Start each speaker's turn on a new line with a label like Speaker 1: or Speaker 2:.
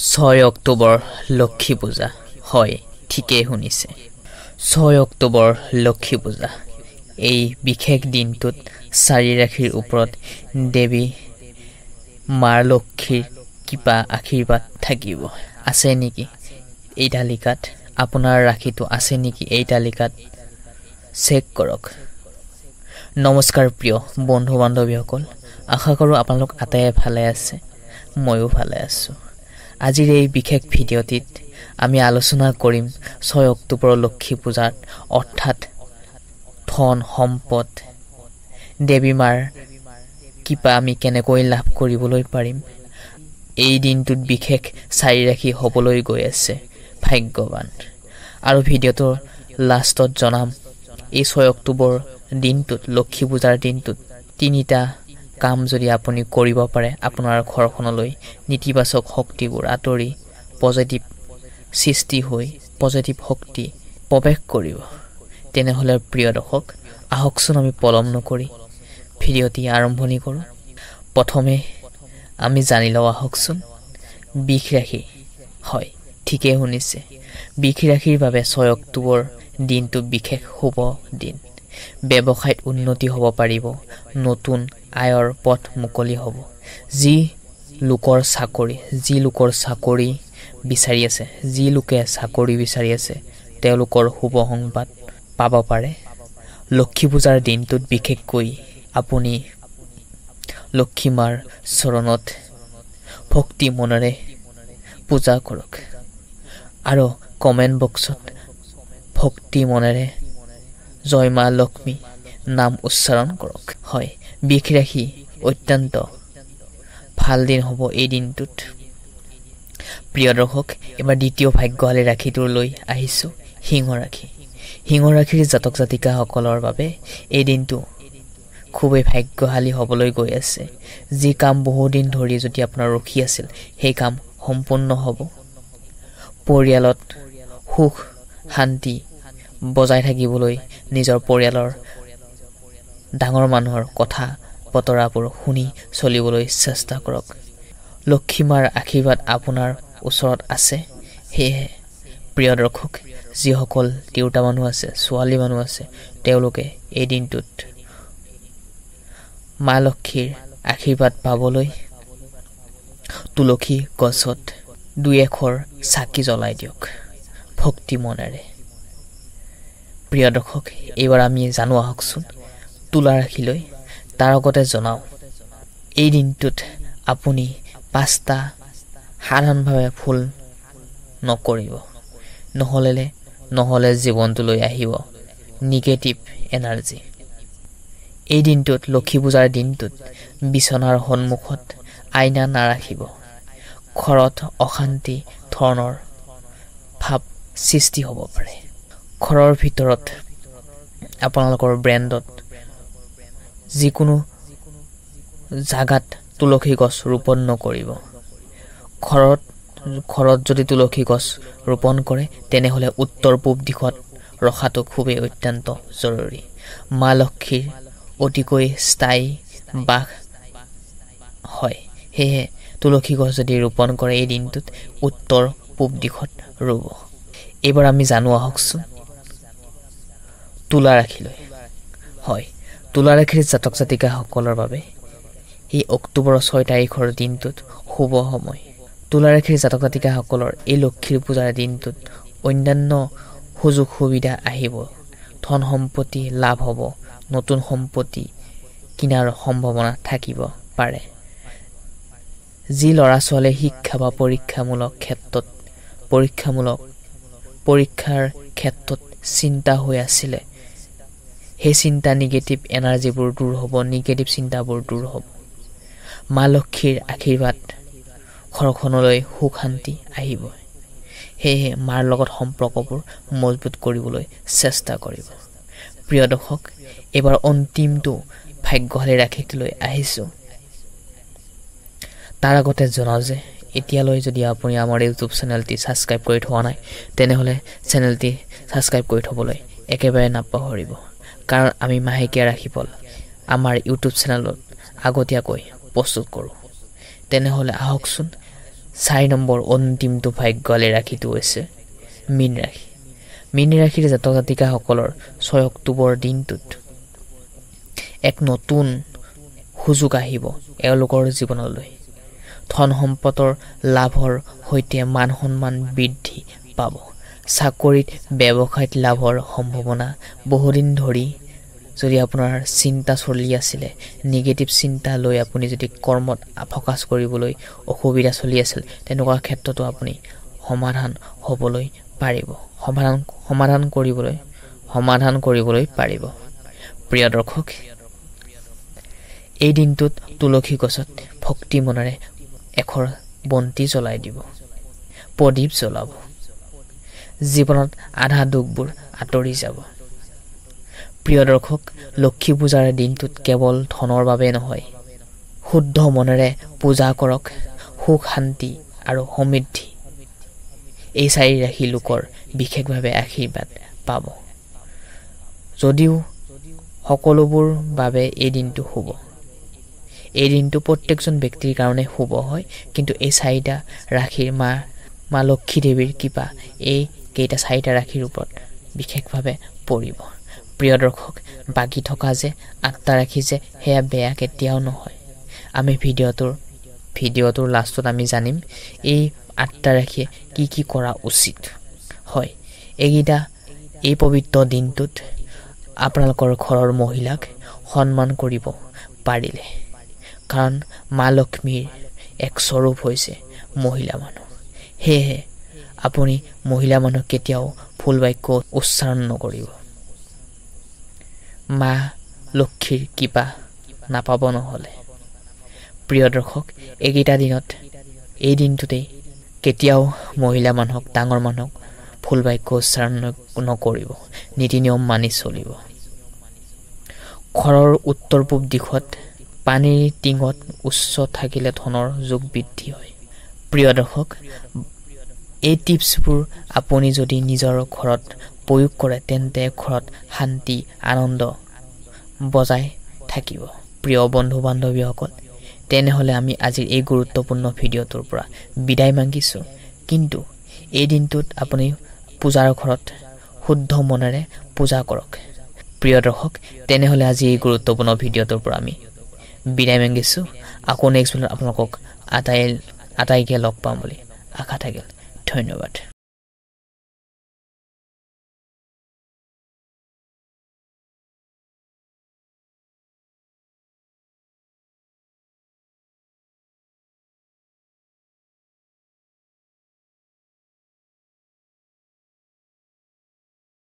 Speaker 1: 6 অক্টোবৰ লক্ষী পূজা হয় ঠিকই শুনিছে 6 অক্টোবৰ লক্ষী পূজা এই বিশেষ দিনটোত চাৰি ৰাশিৰ ওপৰত দেৱী মাৰ লক্ষীৰ কিবা আশীৰ্বাদ থাকিব আছে নেকি এই তালিকাত আপোনাৰ ৰাশিটো আছে নেকি এই তালিকাত চেক কৰক নমস্কাৰ প্ৰিয় বন্ধু বান্ধৱীসকল আশা কৰোঁ আপোনালোক আটাইয়ে ভালে আছে ময়ো ভালে আছো আজিৰ এই বিশেষ ভিডিঅ'টিত আমি আলোচনা কৰিম 6 অক্টোবৰ লক্ষী পূজাত অৰ্থাৎ ধন সম্পদ দেৱী মাৰ কিবা আমি কেনেকৈ লাভ কৰিবলৈ পাৰিম এই দিনটোত বিশেষ চাৰি ৰাশি হ'বলৈ গৈ আছে ভাগ্যৱান আৰু ভিডিঅ'টোৰ লাষ্টত জনাম এই 6 অক্টোবৰ দিনটোত লক্ষী পূজাৰ দিনটোত তিনিটা কাম যদি আপুনি কৰিব পাৰে আপোনাৰ ঘৰখনলৈ নীতিবাচক শক্তিবোৰ আঁতৰি পজিটিভ সৃষ্টি হৈ পজিটিভ শক্তি প্ৰৱেশ কৰিব তেনেহলে প্ৰিয় দৰ্শক আহকচোন আমি পলম নকৰি ভিডিঅ'টি আৰম্ভণি কৰোঁ প্ৰথমে আমি জানি লওঁ আহকচোন বৃষ ৰাশি হয় ঠিকই শুনিছে বৃষ ৰাশিৰ বাবে 6 অক্টোবৰ দিনটো বিশেষ শুভ দিন ব্যৱসায়ত উন্নতি হ'ব পাৰিব নতুন আয়ৰ পথ মুকলি হ'ব যি লোকৰ চাকৰি বিচাৰি আছে যি লোকে চাকৰি বিচাৰি আছে তেওঁলোকৰ শুভ সংবাদ পাব পাৰে লক্ষী পূজাৰ দিনটোত বিশেষকৈ আপুনি লক্ষী মাৰ চৰণত ভক্তি মনেৰে পূজা কৰক আৰু কমেণ্ট বক্সত ভক্তি মনেৰে জয় মা লক্ষ্মী নাম উচ্চাৰণ কৰক হয় বৃষ ৰাশি অত্যন্ত ভাল দিন হ'ব এই দিনটোত প্ৰিয় দৰ্শক এবাৰ দ্বিতীয় ভাগ্যশালী ৰাশিটোলৈ আহিছোঁ সিংহ ৰাশিৰ জাতক জাতিকাসকলৰ বাবে এই দিনটো খুবেই ভাগ্যশালী হ'বলৈ গৈ আছে যি কাম বহুদিন ধৰি যদি আপোনাৰ ৰখি আছিল সেই কাম সম্পূৰ্ণ হ'ব পৰিয়ালত সুখ শান্তি বজাই থাকিবলৈ নিজৰ পৰিয়ালৰ ডাঙৰ মানুহৰ কথা বতৰাবোৰ শুনি চলিবলৈ চেষ্টা কৰক লক্ষী মাৰ আশীৰ্বাদ আপোনাৰ ওচৰত আছে সেয়েহে প্ৰিয় দৰ্শক যিসকল তিৰোতা মানুহ আছে ছোৱালী মানুহ আছে তেওঁলোকে এই দিনটোত মা লক্ষীৰ আশীৰ্বাদ পাবলৈ তুলসী গছত 2 আখৰ চাকি জ্বলাই দিয়ক ভক্তি মনেৰে প্ৰিয় দৰ্শক এইবাৰ আমি জানো আহকচোন তুলা ৰাশিলৈ তাৰ আগতে জনাও এই দিনটোত আপুনি 5টা সাধাৰণভাৱে ফুল নকৰিব নহলে জীৱনটোলৈ আহিব নিগেটিভ এনাৰ্জি এই দিনটোত লক্ষী পূজাৰ দিনটোত বিচনাৰ সন্মুখত আইনা নাৰাখিব ঘৰত অশান্তি ধৰণৰ ভাৱ সৃষ্টি হ'ব পাৰে ঘৰৰ ভিতৰত আপোনালোকৰ ব্ৰেণ্ডত যিকোনো জাগাত তুলসী গছ ৰোপণ নকৰিব ঘৰত যদি তুলসী গছ ৰোপণ কৰে তেনেহলে উত্তৰ পূব দিশত ৰখাটো খুবেই অত্যন্ত জৰুৰী মা লক্ষীৰ অতিকৈ স্থায়ী বাস হয় সেয়ে তুলসী গছ যদি ৰোপণ কৰে এই দিনটোত উত্তৰ পূব দিশত ৰুব এইবাৰ আমি জানো আহকচোন তুলা ৰাশিলৈ হয় তুলা ৰাশিৰ জাতক জাতিকাসকলৰ বাবে এই অক্টোবৰ 6 তাৰিখৰ দিনটোত শুভ সময় তুলা ৰাশিৰ জাতক জাতিকাসকলৰ এই লক্ষীৰ পূজাৰ দিনটোত অন্যান্য সুযোগ সুবিধা আহিব ধন সম্পত্তি লাভ হ'ব নতুন সম্পত্তি কিনাৰ সম্ভাৱনা থাকিব পাৰে যি ল'ৰা ছোৱালীয়ে শিক্ষা বা পৰীক্ষাৰ ক্ষেত্ৰত চিন্তা হৈ আছিলে সেই চিন্তা নিগেটিভ এনাৰ্জিবোৰ দূৰ হ'ব নিগেটিভ চিন্তাবোৰ দূৰ হ'ব মা লক্ষীৰ আশীৰ্বাদ ঘৰখনলৈ সুখ শান্তি আহিব সেয়েহে মাৰ লগত সম্পৰ্কবোৰ মজবুত কৰিবলৈ চেষ্টা কৰিব প্ৰিয় দৰ্শক এবাৰ অন্তিমটো ভাগ্যশালী ৰাশিটোলৈ আহিছোঁ তাৰ আগতে জনাওঁ যে এতিয়ালৈ যদি আপুনি আমাৰ ইউটিউব চেনেলটি ছাবস্ক্ৰাইব কৰি থোৱা নাই তেনেহলে চেনেলটি ছাবস্ক্ৰাইব কৰি থবলৈ একেবাৰে নাপাহৰিব কাৰণ আমি মাহেকীয়া ৰাশিফল আমাৰ ইউটিউব চেনেলত আগতীয়াকৈ প্ৰস্তুত কৰোঁ তেনেহলে আহকচোন 4 নম্বৰ অন্তিমটো ভাগ্যৱালী ৰাশিটো হৈছে মীন ৰাশি। মীন ৰাশিৰ জাতক জাতিকাসকলৰ 6 অক্টোবৰ দিনটোত এক নতুন সুযোগ আহিব এওঁলোকৰ জীৱনলৈ। ধন সম্পদৰ লাভৰ সৈতে মান সন্মান বৃদ্ধি পাব। চাকৰিত ব্যৱসায়ত লাভৰ সম্ভাৱনা। বহুদিন ধৰি যদি আপোনাৰ চিন্তা চলি আছিলে, নিগেটিভ চিন্তা লৈ আপুনি যদি কৰ্মত ফ'কাছ কৰিবলৈ অসুবিধা চলি আছিল, তেনেকুৱা ক্ষেত্ৰতো আপুনি সমাধান হ'বলৈ পাৰিব, সমাধান কৰিবলৈ পাৰিব। প্ৰিয় দৰ্শক, এই দিনটোত তুলসী গছত ভক্তি মনেৰে এখৰ বন্তি জ্বলাই দিব, প্ৰদীপ জ্বলাব। জীৱনত আধা দুখবোৰ আঁতৰি যাব। প্ৰিয় দৰ্শক, লক্ষী পূজাৰ দিনটোত কেৱল ধনৰ বাবে নহয়, শুদ্ধ মনেৰে পূজা কৰক। সুখ শান্তি আৰু সমৃদ্ধি এই 4 ৰাশি লোকৰ বিশেষভাৱে আশীৰ্বাদ পাব। যদিও সকলোবোৰ বাবে এই দিনটো শুভ, এই দিনটো প্ৰত্যেকজন ব্যক্তিৰ কাৰণে শুভ হয়, কিন্তু এই 4টা ৰাশিৰ মা লক্ষী দেৱীৰ কৃপা এই কেইটা 4টা ৰাশিৰ ওপৰত বিশেষভাৱে পৰিব। প্ৰিয় দৰ্শক, বাকী থকা যে 8টা ৰাশি যে সেয়া বেয়া কেতিয়াও নহয়। আমি ভিডিঅ'টোৰ লাষ্টত আমি জানিম এই 8টা ৰাশিয়ে কি কৰা উচিত হয়। এই পবিত্ৰ দিনটোত আপোনালোকৰ ঘৰৰ মহিলাক সন্মান কৰিব পাৰিলে, কাৰণ মা লক্ষ্মীৰ এক স্বৰূপ হৈছে মহিলা মানুহ। সেয়েহে আপুনি মহিলা মানুহক কেতিয়াও ভুল বাক্য উচ্চাৰণ নকৰিব। মা লক্ষ্মীৰ কৃপা নাপাব নহ'লে। প্ৰিয় দৰ্শক, এই দিনটোতেই কেতিয়াও মহিলা মানুহক, ডাঙৰ মানুহক ভুল বাক্য উচ্চাৰণ নকৰিব, নীতি নিয়ম মানি চলিব। ঘৰৰ উত্তৰ পূব দিশত পানীৰ টিঙত উচ্চ থাকিলে ধনৰ যোগ বৃদ্ধি হয়। প্ৰিয় দৰ্শক, এই টিপছবোৰ আপুনি যদি নিজৰ ঘৰত প্ৰয়োগ কৰে, তেন্তে ঘৰত শান্তি আনন্দ বজাই থাকিব। প্ৰিয় বন্ধু বান্ধৱীসকল, তেনেহ'লে আমি আজিৰ এই গুৰুত্বপূৰ্ণ ভিডিঅ'টোৰ পৰা বিদায় মাগিছোঁ। কিন্তু এই দিনটোত আপুনি পূজাৰ ঘৰত শুদ্ধ মনেৰে পূজা কৰক। প্ৰিয় দৰ্শক, তেনেহ'লে আজি এই গুৰুত্বপূৰ্ণ ভিডিঅ'টোৰ পৰা আমি বিদায় মাগিছোঁ। আকৌ নেক্সট ভিডিঅ'ত আপোনালোকক আটাইকে লগ পাম বুলি আশা থাকিল। ধন্যবাদ।